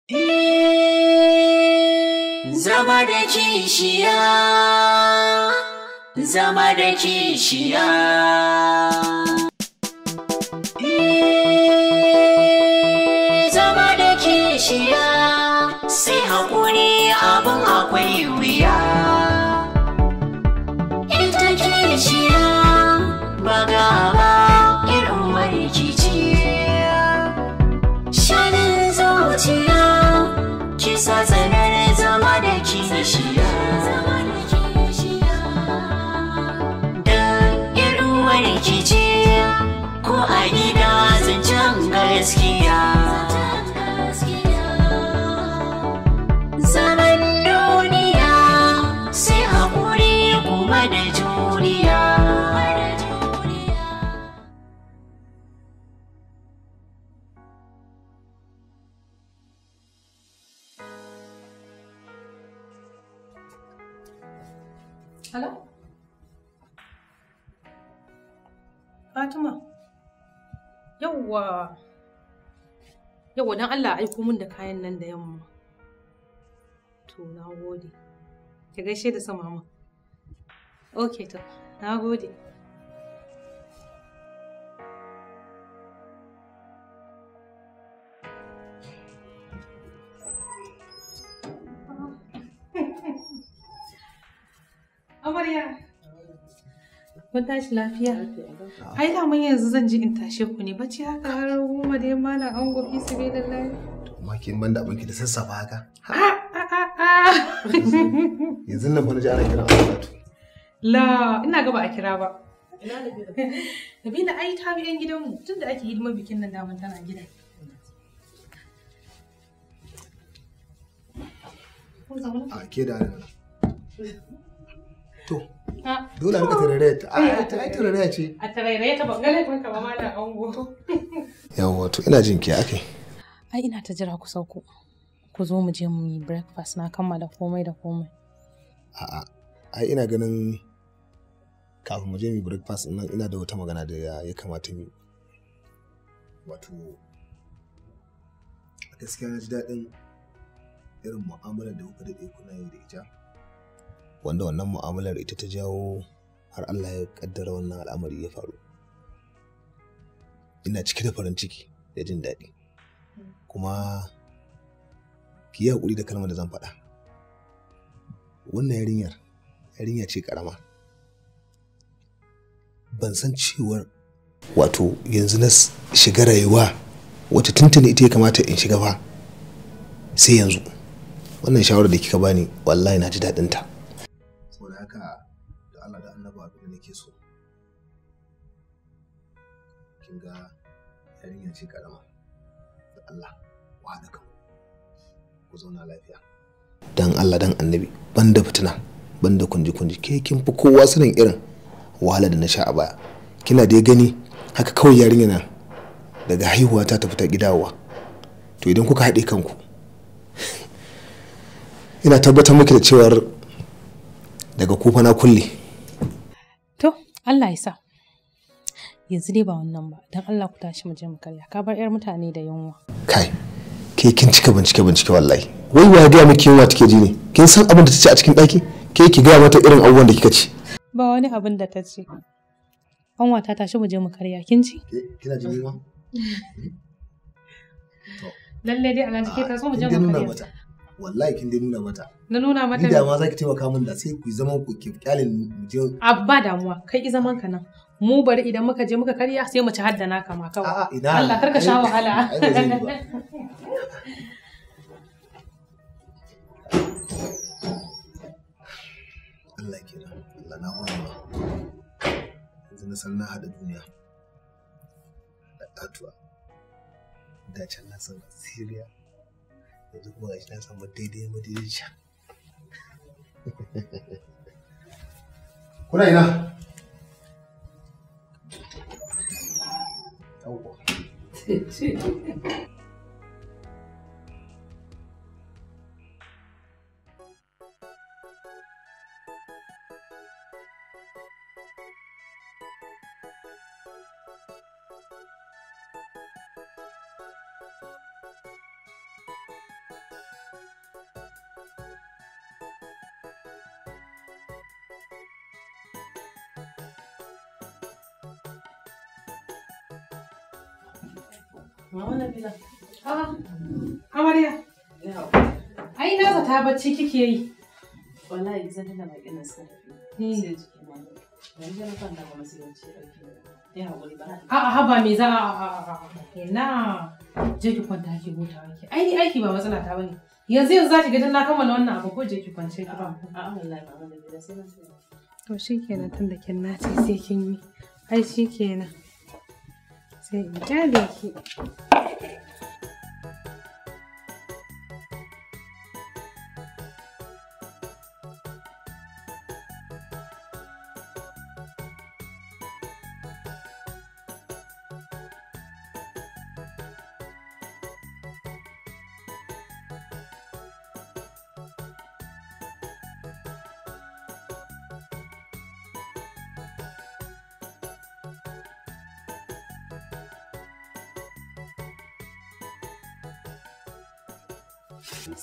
Zama da kishiya, zama da kishiya. Zama da kishiya, sai haƙuri abin akwai wuya. Ita kishiya, ba gaba irin rikici. Shanin zuciya, kisa tsanar zama da kishiya. Da irin rikici, ko a gida zancen gaskiya. Zaman duniya, sai haƙuri kuma da juriya. Hello? Fatima? Yawwa. Yawwa don Allah aiko min da kayan nan da yamma. To, na gode. Ki gaishe da sama mama. Okay, to. Na gode. Amarya. Kun tashi lafiya? Ai daman yanzu zan ji in tashe ku ne. Bacci haka har goma da yamma na ango fi sabilillahi. Ma kin banda abinki da sassafa haka? Yanzu nan fa na ji ana kira Amaratu. La, ina ga ba a kira ba. Ina Nabila. Nabila ai ta bi yan gidanmu tunda ake hidimar bikin nan daman tana gida. A ke da nan. To, dole ka tarare ta. Ai tarare ce. A tarare ta ban gane kanka ba malam ango. Yawwa to ina jin ki akai. Ai ina ta jira ku sauko. Ku zo mu je mu yi breakfast na kammala komai da komai. A'a, ai ina ganin kafin mu je mu yi breakfast nan ina da wata magana da ya kamata mu. Wato gaskiya na ji daɗin irin mu'amalar da kuka daɗe kuna yi da ita. Wanda wannan mu'amalar ita ta jawo har Allah ya kaddara wannan al'amari ya faru. Ina cike da farin ciki da jin daɗi. Kuma ki yi haƙuri da kalmar da zan faɗa. Wannan yarinya ce ƙarama. Ban san cewar wato yanzu na shiga rayuwa wata tuntuni ita ya kamata in shiga ba sai yanzu. Wannan shawarar da kika bani wallahi na ji daɗin ta. Saboda haka da Allah da Annabi abin da nake so. Kin ga yarinya ce karama. Da Allah ku haɗa kan ku zauna lafiya. Dan Allah dan Annabi banda fitina banda kunji ke kin fi kowa sanin irin wahala da na sha a baya. Kina da gani haka kawai yarinya nan daga haihuwa ta tafi ta gidawa. To idan kuka haɗe kanku ina tabbatar miki da cewar daga kufa na kulle. To, Allah ya sa. Yanzu dai ba wannan ba. Dan Allah ku tashi mu je mu karya. Ka bar 'yar mutane da yunwa. Kai, ke kin cika bincike wallahi. Wai wa ga miki yunwa take ji ne? Kin san abin da ta ci a cikin ɗaki? Ke ki ga mata irin abubuwan da kika ci. Ba wani abin da ta ci. Kanwa ta tashi mu je mu karya. Kin ci? Kina jin yunwa? Lalle dai Allah ke ta so mu je mu karya. Wallahi kin dai nuna mata. Na nuna mata. Ni da ma za ki taimaka min da sai ku zaman ku ki kyalin mu je. Abba damuwa, kai ki zaman ka nan. Mu bari idan muka je muka karya sai mu ci haddana kama kawai. A'a ina. Allah karka sha wahala. Allah kenan. Allah na gode ma. Yanzu na san na hada duniya. Da tatuwa. Da can na san Syria. Yanzu kuma gashi na samu daidai madaidaiciya. Kuna ina? Yawwa. Mama Nabila. A'a, amarya. Ai na zata bacci kike yi. Wallahi zan tana bakin nan suka tafi. Sai jiki na. Yanzu na kwanta kuma sai bacci ɗauke. Ya haƙuri ba. A'a haba me za a ina je ki kwanta ki huta ki. Ai ni aiki ba matsala ta bane. Yanzu za ki ga dan na kammala wannan abu ko je ki kwance ki ba. A'a wallahi Mama Nabila sai na tsaya. To shikenan tunda kin nace sai kin yi. Ai shikenan. Sai in kyale ki.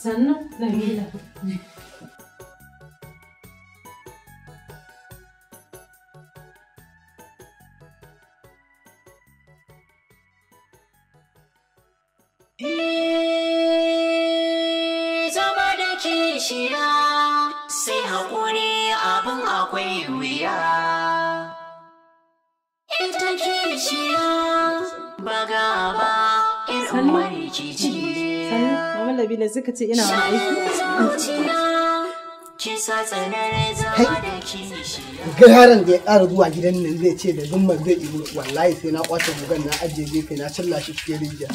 Sannu Nabila. Zama da kishiya sai haƙuri abin akwai wuya. Ita kishiya ba gaba irin wani kici. Mama Nabila suka ce ina wani aiki. Ga yaron da ya ƙara zuwa gidan nan zai ce da zumman zai ibo wallahi sai na kwace bugan na ajiye gefe na cilla shi cikin rijiya.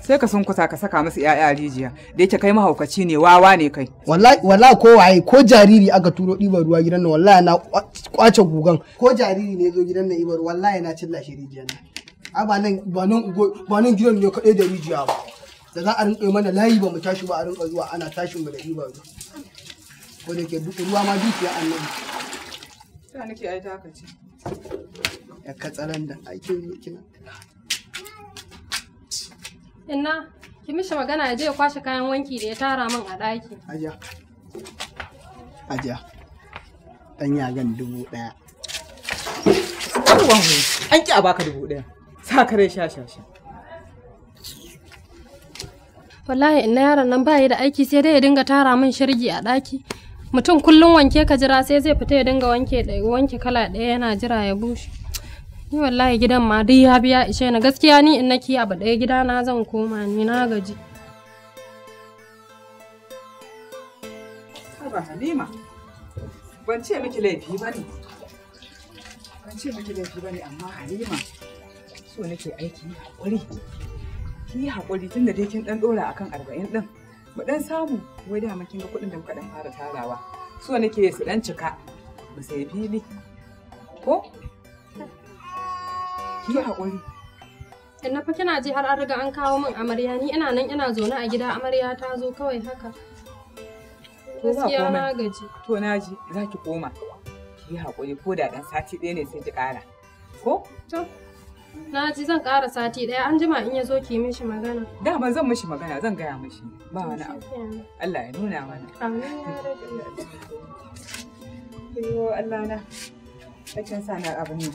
Sai ka sunkuta ka saka musu ƴaƴa rijiya da yake kai mahaukaci ne wawa ne kai. Wallahi ko waye ko jariri aka turo ɗiban ruwa gidan nan wallahi na kwace gugan ko jariri ne zo gidan nan ibar wallahi na cilla shi rijiya nan. Ba nan gidan ne kaɗai da rijiya ba da za a rinƙa mana layi ba mu tashi ba a rinƙa zuwa ana tashin mu da ɗiba ruwa ko da ke ruwa ma dukiya annabi Ta nake ai ta ce. ya katsalan da aikin kina Inna, ki mishi magana ya je ya kwashe kayan wanki da ya tara min a ɗaki. Ajiya. Dan yagan 1000. An ki a baka 1000. Sa kare sha. Wallahi inna yaron nan ba yi da aiki sai dai ya dinga tara min shirgi a ɗaki. Mutum kullum wanke ka jira sai zai fita ya dinga wanke kala ɗaya yana jira ya bushe. Ni wallahi gidan ma duk ya biya ishe ni gaskiya ni in nake abu ɗaya gidana zan koma ni na gaji. Haba Halima. Ban ce miki laifi bane amma Halima so nake aiki hakuri. Ki hakuri tunda dai kin dan dora akan 40 din. Mu dan samu wai da kin ga kuɗin da muka dan fara tarawa. So nake su dan cika. Mu sai fili. Ko? Ki haƙuri. Inna fa kina ji har an riga an kawo min amarya ni ina nan ina zaune a gida amarya ta zo kawai haka. Gaskiya na gaji. To na ji za ki koma. Ki haƙuri ko da ɗan sati ɗaya ne sai ki ƙara. Ko? To. Na ji zan ƙara sati ɗaya an jima in ya zo ki mishi magana. Dama zan mishi magana zan gaya mishi. Ba wani abu. Allah ya nuna mana. Amin ya rabbi. Yo Allah na. Kacin sa na abu ne.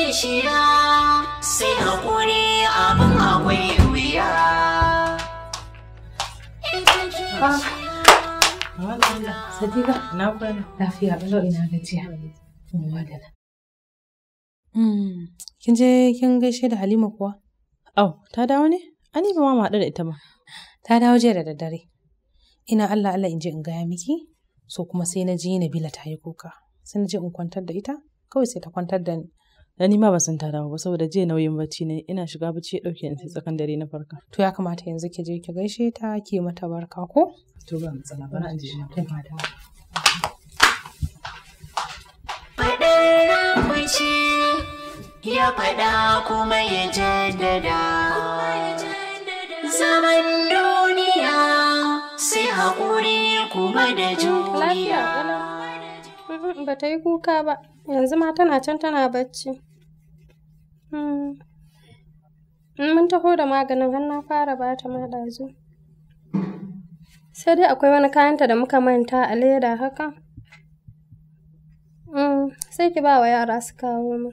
kishiya sai haƙuri abin akwai wuya. Sadiqa, na kwana. Lafiya, kalau ina gajiya. Kin je kin gaishe da Halima kuwa? Au, ta dawo ne? Ani ba ma haɗu da ita ba. Ta dawo jiya da daddare. Ina Allah Allah in je in gaya miki, so kuma sai na ji Nabila ta yi kuka. Sai na je in kwantar da ita, kawai sai ta kwantar da ni. Da ni ma ba san ta dawo ba saboda jiya nauyin bacci ne, ina shiga bacci ya ɗauke ni sai tsakan dare na farka. To ya kamata yanzu ki je ki gaishe ta ki mata barka ko? To ba matsala ba na je na kai ma dawo. Faɗar mace ya faɗa kuma ya jaddada. Zaman duniya sai haƙuri kuma da juriya. Ba ta yi kuka ba, yanzu ma tana can tana bacci. Mun taho da maganin har na fara ba ta ma ɗazu. Sai dai akwai wani kayanta da muka manta a leda haka. Sai ki ba wa yara su kawo mu.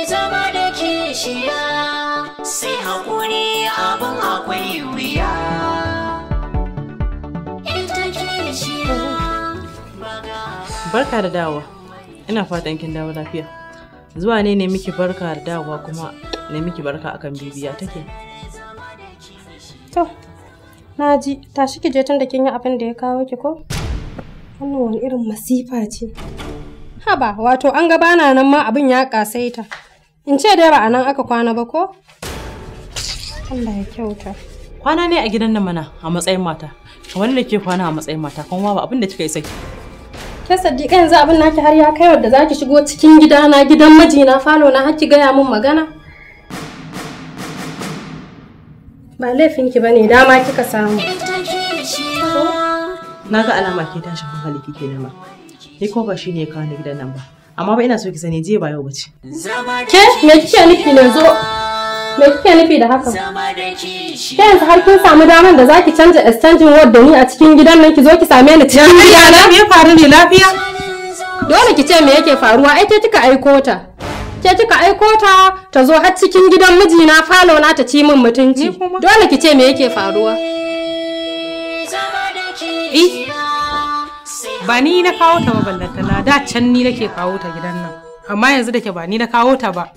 Zama da kishiya sai haƙuri abin akwai wuya. Ita kishiya Barka da dawowa. Ina fatan kin dawo lafiya. Zuwa ne miki barka da dawowa kuma ne miki barka akan bibiya take. To, na ji, tashi ki je tun da kin yi abin da ya kawo ki ko? Wannan wani irin masifa ce. Haba, wato an ga bana nan ma abin ya kasaita. In ce dai ba a nan aka kwana ba ko? Allah ya kyauta. Kwana ne a gidan nan mana a matsayin mata. Kamar da ke kwana a matsayin mata, kuma ba abin da kika yi saki. Ke Sadiqa yanzu abin naki har ya kai wadda zaki shigo cikin gidana, gidan mijina, falo na har ki gaya min magana? Ba laifinki bane, dama kika samu. Na ga alama ke tashi hankali kike nema. Ni ko ba shine ya kawo ni gidan nan ba. Amma ba ina so ki sani jiya ba yau bace. Ke me kike nufi ne zo? Me kike nufi da haka? Ke yanzu har kin samu daman da zaki canja exchanging word da ni a cikin gidan nan ki zo ki same ni cikin gidana? Me ya faru ne lafiya? Dole ki ce me yake faruwa? Ai ke kika aiko ta. Ke kika aiko ta ta zo har cikin gidan mijina falo na ta ci min mutunci. Dole ki ce me yake faruwa? Ba ni na kawo ta ba ballantana, da can ni nake kawo ta gidan nan. Amma yanzu da ke ba ni na kawo ta ba.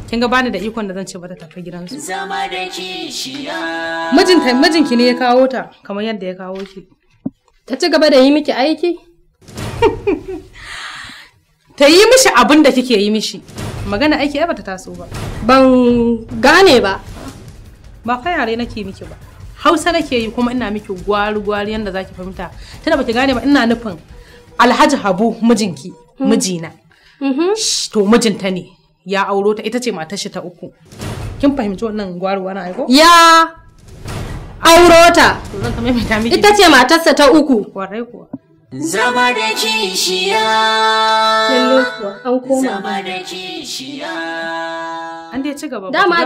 Kin ga bani da ikon da zan ce ba ta tafi gidansu. Mijinki ne ya kawo ta kamar yadda ya kawo ki. Ta ci gaba da yi miki aiki? Ta yi mishi abin da kike yi mishi. Magana aiki ai bata taso ba. Ban gane ba. Ba fa yare nake miki ba. Hausa nake yi kuma ina miki gwari yanda zaki fahimta. Tana baki gane ba ina nufin Alhaji Habu mijinki, mijina. To mijinta ne. Ya auro ta ita ce matar shi ta uku. Kin fahimci wannan gwaruwa na aiko? Ya auro ta. To zan ta maimaita miki. Ita ce matarsa ta uku. Kwarai kuwa. Zama da kishiya. Lalle kuwa an koma. Zama da kishiya. An dai ci gaba. Dama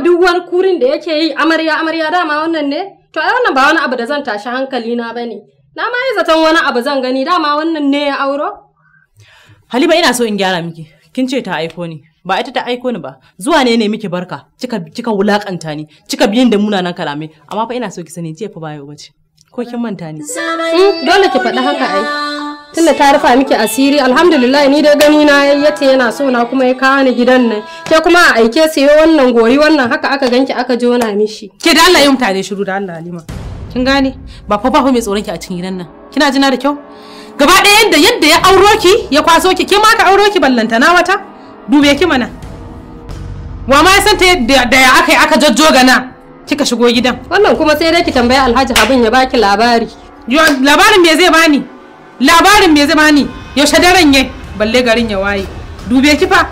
duk wani kurin da yake yi amarya dama wannan ne? To ai wannan ba wani abu da zan tashi hankali na bane. Na ma yi zaton wani abu zan gani dama wannan ne ya auro? Halima ina so in gyara miki. Kin ce ta aiko ni. Ba ita ta aiko ni ba. Zuwa ne miki barka. Kika wulakanta ni. Kika biyin da munanan kalamai. Amma fa ina so ki sani jiya fa ba yau bace. Ko kin manta ni? Dole ki faɗi haka ai. Tunda ta rufa miki asiri, alhamdulillah ni dai gani na yace yana so na kuma ya kawo ni gidan nan. Ke kuma a aike siyo wannan goyi wannan haka aka ganki aka jona mishi. Ke da Allah ya mutane shiru da Allah Halima. Kin gane? Ba fa mai tsoron ki a cikin gidan nan. Kina jina da kyau? Gaba ɗaya yadda ya auro ki, ya kwaso ki, ke ma ka auro ki ballantana wata? Dube ki mana. Wa ma ya san ta da ya aka jajjoga na? Kika shigo gidan. Wannan kuma sai dai ki tambayi Alhaji Habin ya baki labari. Labarin me zai bani? Labarin me zai bani? Yaushe daren ye? Balle garin ya waye. Dube ki fa.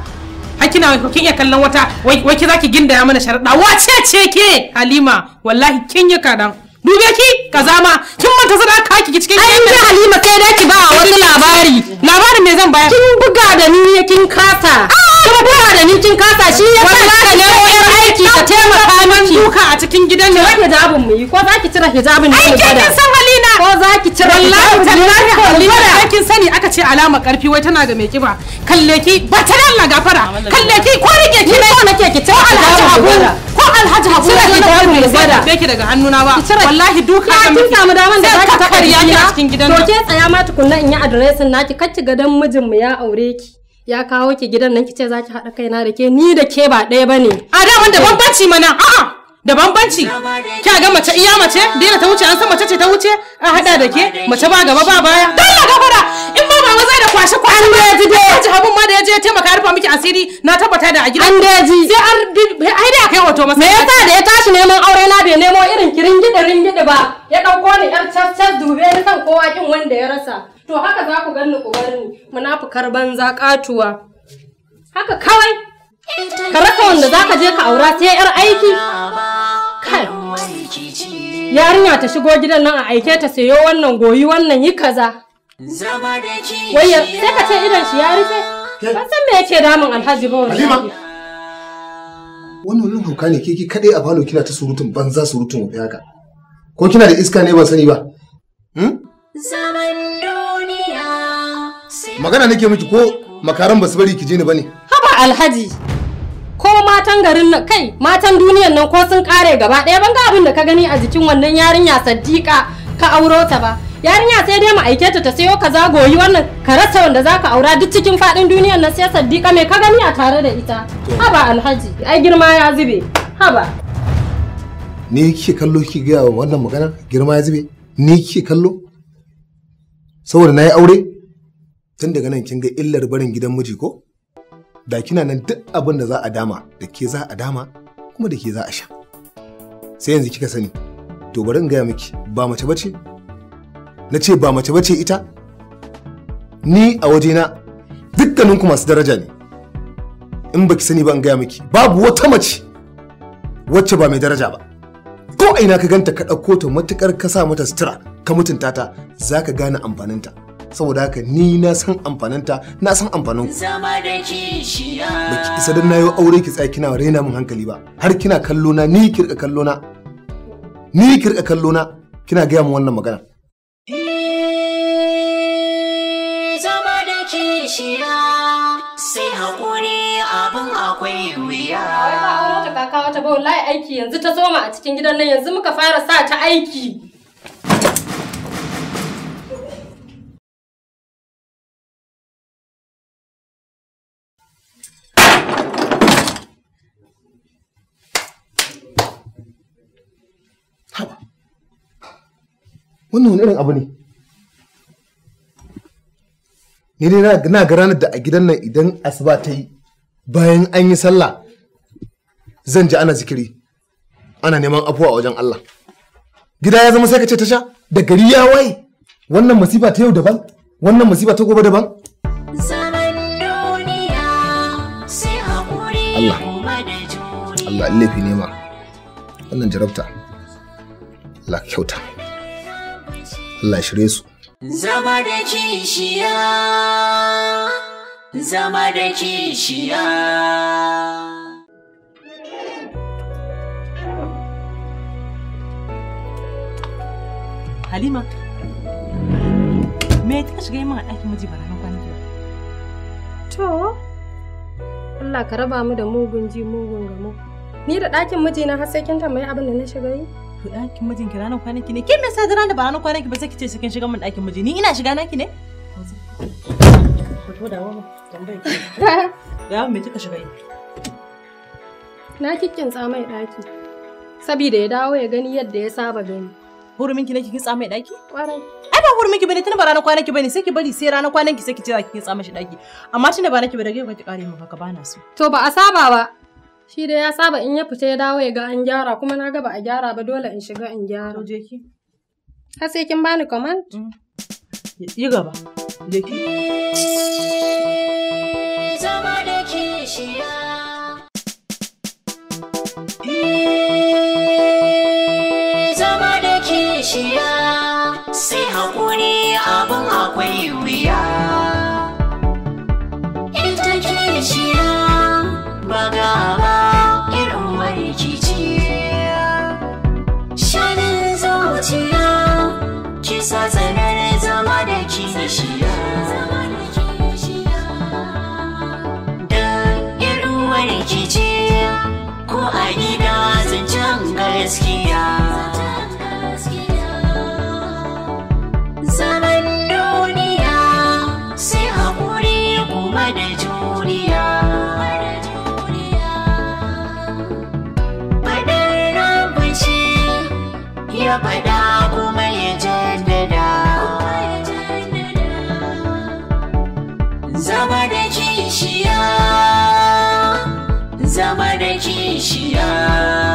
Hakina kin iya kallon wata wai ki zaki gindaya mana sharaɗa. Wace ce ke Halima? Wallahi kin yi kadan. Dube ki kazama. Kin manta zan ka ki cikin ai ki Halima sai dai ki ba wasu labari. Labarin me zan bayar? Kin buga da ni kin kasa. kuma ba da ni kin kasa shi ya sa ka nemo yar aiki ka taimaka miki duka a cikin gidan ne cire hijabin mu yi ko zaki cire hijabin ne mu gwada kin san halina ko zaki cire wallahi tallahi halina kin sani aka ce alama karfi wai tana ga mai kiba kalle ki ba ta Allah gafara kalle ki ko rike ki ko nake ki cire Alhaji Habu ko Alhaji Habu cire hijabin mu gwada ki daga hannuna ba wallahi duka kin samu daman da zaki ta kariya ki a cikin gidan to ke tsaya ma tukunna in yi addressin naki kacci gadan mijin mu ya aure ki ya kawo ki gidan nan kice zaki hada kaina da ke ni da ke ba ɗaya bane a da wanda bambanci mana a'a da bambanci kya ga mace iya mace dina ta wuce an san mace ce ta wuce a hada da ke mace ba gaba ba baya dalla gafara in ba ba maza da kwashe kwashe an daji dai Haji Habun ma da yaje ya taimaka rufa miki asiri na tabbata da a gidan an daji sai an ai da kai wato masa me yasa da ya tashi neman aure na bai nemo irin kirin gidi ba ya dauko ni yar cas dube ni kan kowa kin wanda ya rasa to haka za ku ganni ku bar ni munafukar banza katuwa haka kawai ka rasa wanda zaka je ka aura sai yar aiki kai yarinya ta shigo gidan nan a aike ta sayo wannan goyi wannan yi kaza wai sai ka ce idan shi ya rufe ban san me yake damun Alhaji ba wallahi wannan hauka ne ke kadai a falo kina ta surutun banza surutun wafi haka ko kina da iska ne ban sani ba magana nake miki ko makaran basu bari ki je ni bane haba Alhaji ko matan garin nan kai matan duniyan nan ko sun kare gaba ɗaya ban ga abin da ka gani a jikin wannan yarinya Saddiqa ka auro ta ba yarinya sai dai mu aike ta ta sayo kaza goyi wannan ka rasa wanda zaka aura duk cikin fadin duniyan nan sai Saddiqa me ka gani a tare da ita haba Alhaji ai girma ya zube haba ni kike kallo kike ga wannan magana girma ya zube ni kike kallo saboda nayi aure tun daga nan kin ga illar barin gidan miji ko da kina nan duk abin da za a dama da ke za a dama kuma da ke za a sha sai yanzu kika sani to bari in gaya miki ba mace bace na ce ba mace bace ita ni a wajena dukkaninku masu daraja ne in baki sani ba in gaya miki babu wata mace wacce ba mai daraja ba ko aina ka ganta ka ɗauko ta matukar ka sa mata sutura ka mutunta ta za ka gane amfaninta saboda haka ni na san amfaninta na san amfanin ku baki isa dan nayi aure ki tsaya kina raina min hankali ba har kina kallo na ni kirka kallo na kina gaya min wannan magana zama da kishiya sai hakuri abin akwai wuya wai ba aure ta kaka wata ba wallahi aiki yanzu ta soma a cikin gidan nan yanzu muka fara sa ta aiki wannan wani irin abu ne ni dai na ga ranar da a gidan nan idan asuba ta yi bayan an yi sallah zan ji ana zikiri ana neman afuwa a wajen Allah gida ya zama sai ka ce ta sha da gari ya waye wannan masifa ta yau daban wannan masifa ta gobe daban Allah laifi ne ma wannan jarabta Allah kyauta Allah shirye su. Zama da kishiya, zama da kishiya. Halima, me ta shiga yi min a ɗakin miji ba ranar kwanaki ba? To, Allah ka raba mu da mugun ji mugun gamo. Ni da ɗakin mijina har sai kin tambayi abin da na shiga yi? To ɗakin mijinki ranar kwanaki ne? Ke me yasa da ranar ba ranar kwanaki ba sai kice sai kin shiga min ɗakin miji? Ni ina shiga naki ne? Fito da wani tambayi. Ya me kika shiga yi? Na kikkinsa mai ɗaki. Sabida ya dawo ya gani yadda ya saba gani. Huruminki ne ki kitsa mai ɗaki? Ƙwarai. Ai ba huruminki bane tunda ba ranar kwanaki bane sai ki bari sai ranar kwanaki sai ki ce za ki kitsa mashi ɗaki. Amma tunda ba naki ba da gaiwa ki ƙare min haka ba na so. To ba a saba ba. Shi da ya saba in ya fita ya dawo ya ga an gyara kuma na ga ba a gyara ba dole in shiga in gyara. To je ki. Har sai kin bani command? Yi gaba. Je ki. Zama da kishiya. Zama da kishiya sai haƙuri abin akwai wuya. Ita kishiya. Zaman duniya sai haƙuri kuma da juriya. Faɗar rabu ce ya faɗa kuma ya jaddada. Zama da kishiya, zama da kishiya.